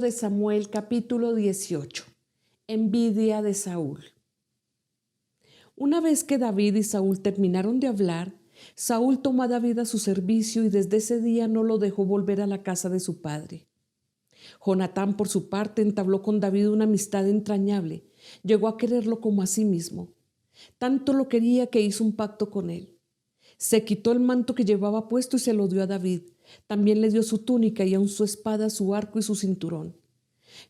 de Samuel, capítulo 18. Envidia de Saúl. Una vez que David y Saúl terminaron de hablar, Saúl tomó a David a su servicio y desde ese día no lo dejó volver a la casa de su padre. Jonatán, por su parte, entabló con David una amistad entrañable. Llegó a quererlo como a sí mismo. Tanto lo quería que hizo un pacto con él. Se quitó el manto que llevaba puesto y se lo dio a David. También le dio su túnica y aun su espada, su arco y su cinturón.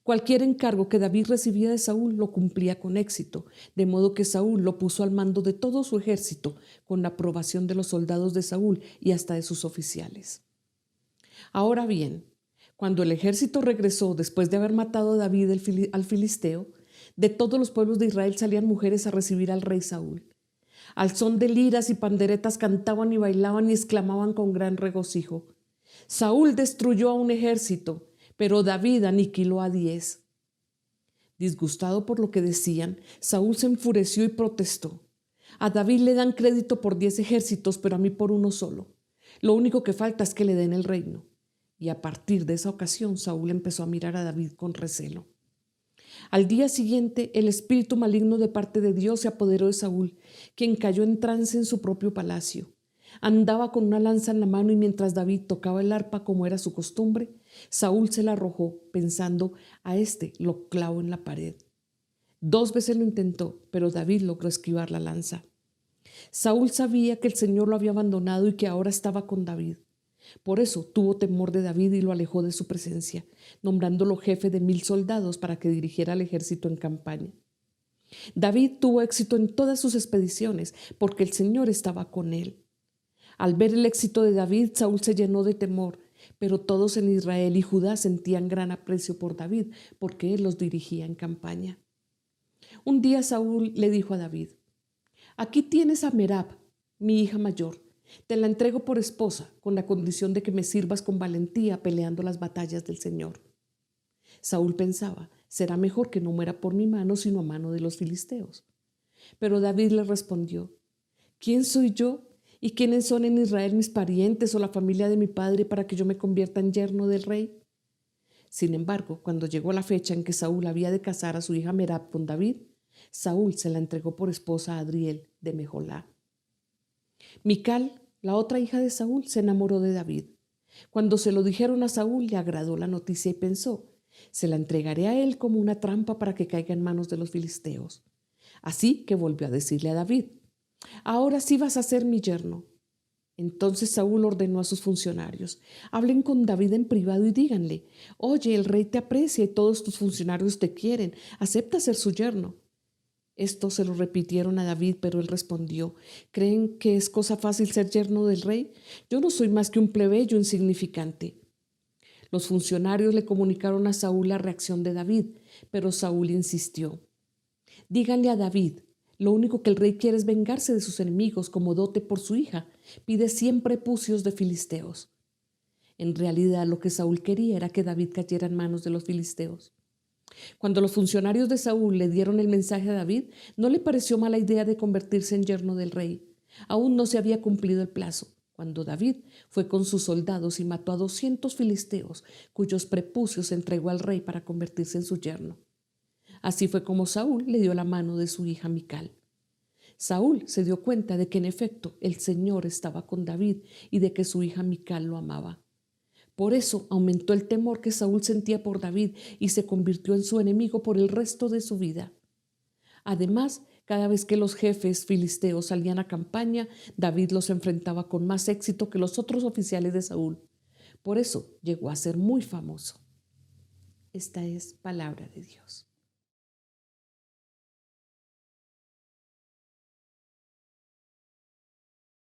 Cualquier encargo que David recibía de Saúl lo cumplía con éxito, de modo que Saúl lo puso al mando de todo su ejército, con la aprobación de los soldados de Saúl y hasta de sus oficiales. Ahora bien, cuando el ejército regresó después de haber matado a David al filisteo, de todos los pueblos de Israel salían mujeres a recibir al rey Saúl. Al son de liras y panderetas cantaban y bailaban y exclamaban con gran regocijo: Saúl destruyó a un ejército, pero David aniquiló a 10. Disgustado por lo que decían, Saúl se enfureció y protestó: a David le dan crédito por 10 ejércitos, pero a mí por uno solo. Lo único que falta es que le den el reino. Y a partir de esa ocasión, Saúl empezó a mirar a David con recelo. Al día siguiente, el espíritu maligno de parte de Dios se apoderó de Saúl, quien cayó en trance en su propio palacio. Andaba con una lanza en la mano y mientras David tocaba el arpa como era su costumbre, Saúl se la arrojó, pensando: a este lo clavo en la pared. 2 veces lo intentó, pero David logró esquivar la lanza. Saúl sabía que el Señor lo había abandonado y que ahora estaba con David. Por eso tuvo temor de David y lo alejó de su presencia, nombrándolo jefe de 1000 soldados para que dirigiera al ejército en campaña. David tuvo éxito en todas sus expediciones porque el Señor estaba con él. Al ver el éxito de David, Saúl se llenó de temor, pero todos en Israel y Judá sentían gran aprecio por David porque él los dirigía en campaña. Un día Saúl le dijo a David: aquí tienes a Merab, mi hija mayor. Te la entrego por esposa, con la condición de que me sirvas con valentía peleando las batallas del Señor. Saúl pensaba: será mejor que no muera por mi mano, sino a mano de los filisteos. Pero David le respondió: ¿quién soy yo? ¿Y quiénes son en Israel mis parientes o la familia de mi padre para que yo me convierta en yerno del rey? Sin embargo, cuando llegó la fecha en que Saúl había de casar a su hija Merab con David, Saúl se la entregó por esposa a Adriel de Mejolá. Mical, la otra hija de Saúl, se enamoró de David. Cuando se lo dijeron a Saúl, le agradó la noticia y pensó: se la entregaré a él como una trampa para que caiga en manos de los filisteos. Así que volvió a decirle a David: ahora sí vas a ser mi yerno. Entonces Saúl ordenó a sus funcionarios: hablen con David en privado y díganle: oye, el rey te aprecia y todos tus funcionarios te quieren, acepta ser su yerno. Esto se lo repitieron a David, pero él respondió: ¿creen que es cosa fácil ser yerno del rey? Yo no soy más que un plebeyo insignificante. Los funcionarios le comunicaron a Saúl la reacción de David, pero Saúl insistió: díganle a David, lo único que el rey quiere es vengarse de sus enemigos como dote por su hija. Pide 100 prepucios de filisteos. En realidad, lo que Saúl quería era que David cayera en manos de los filisteos. Cuando los funcionarios de Saúl le dieron el mensaje a David, no le pareció mala idea de convertirse en yerno del rey. Aún no se había cumplido el plazo, cuando David fue con sus soldados y mató a 200 filisteos, cuyos prepucios entregó al rey para convertirse en su yerno. Así fue como Saúl le dio la mano de su hija Mical. Saúl se dio cuenta de que en efecto el Señor estaba con David y de que su hija Mical lo amaba. Por eso aumentó el temor que Saúl sentía por David y se convirtió en su enemigo por el resto de su vida. Además, cada vez que los jefes filisteos salían a campaña, David los enfrentaba con más éxito que los otros oficiales de Saúl. Por eso llegó a ser muy famoso. Esta es palabra de Dios.